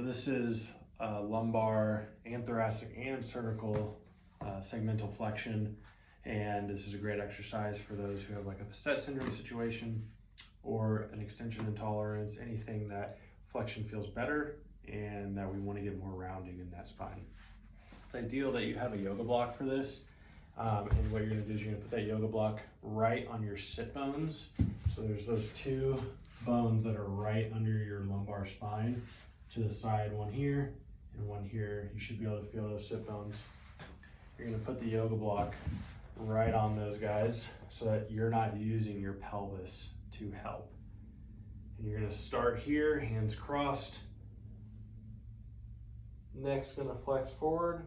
this is lumbar and thoracic and cervical segmental flexion, and this is a great exercise for those who have like a facet syndrome situation or an extension intolerance, anything that flexion feels better and that we want to get more rounding in that spine. It's ideal that you have a yoga block for this, and what you're going to do is you're going to put that yoga block right on your sit bones. So there's those two bones that are right under your lumbar spine, to the side, one here and one here. You should be able to feel those sit bones. You're going to put the yoga block right on those guys so that you're not using your pelvis to help. And you're going to start here, hands crossed. Neck's going to flex forward,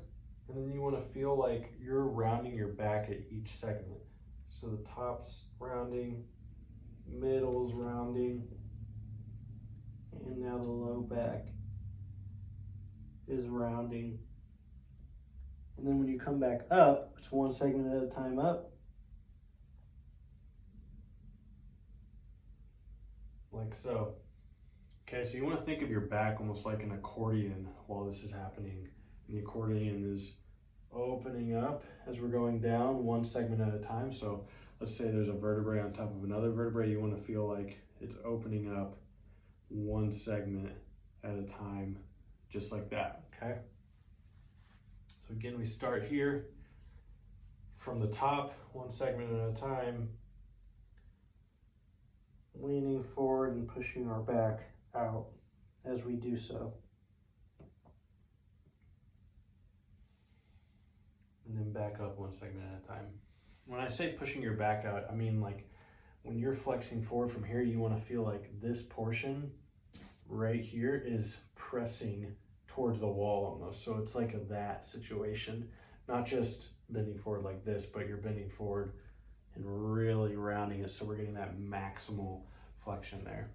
and then you want to feel like you're rounding your back at each segment. So the top's rounding, middle's rounding, and now the low back is rounding. And then when you come back up, it's one segment at a time up, like so. Okay, so you want to think of your back almost like an accordion while this is happening. And the accordion is opening up as we're going down one segment at a time. So let's say there's a vertebrae on top of another vertebrae. You want to feel like it's opening up one segment at a time, just like that, okay? So again, we start here from the top, one segment at a time, leaning forward and pushing our back out as we do so. And then back up one segment at a time. When I say pushing your back out, I mean like when you're flexing forward from here, you want to feel like this portion right here is pressing towards the wall almost. So it's like that situation, not just bending forward like this, but you're bending forward and really rounding it so we're getting that maximal flexion there.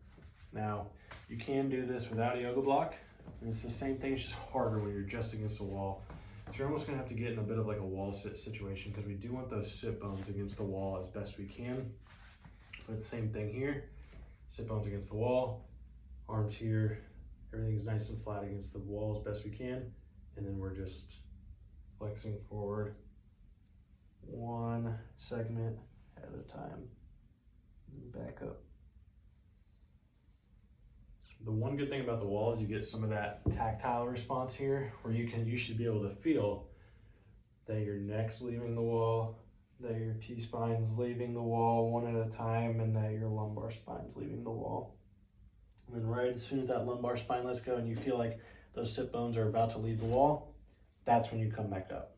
Now, you can do this without a yoga block, and it's the same thing, it's just harder when you're just against the wall. So you're almost gonna have to get in a bit of like a wall sit situation, because we do want those sit bones against the wall as best we can. But same thing here, sit bones against the wall, arms here, everything's nice and flat against the wall as best we can, and then we're just flexing forward one segment at a time, and back up. The one good thing about the wall is you get some of that tactile response here, where you should be able to feel that your neck's leaving the wall, that your T-spine's leaving the wall one at a time, and that your lumbar spine's leaving the wall. And then right as soon as that lumbar spine lets go and you feel like those sit bones are about to leave the wall, that's when you come back up.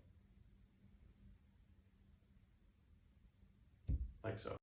Like so.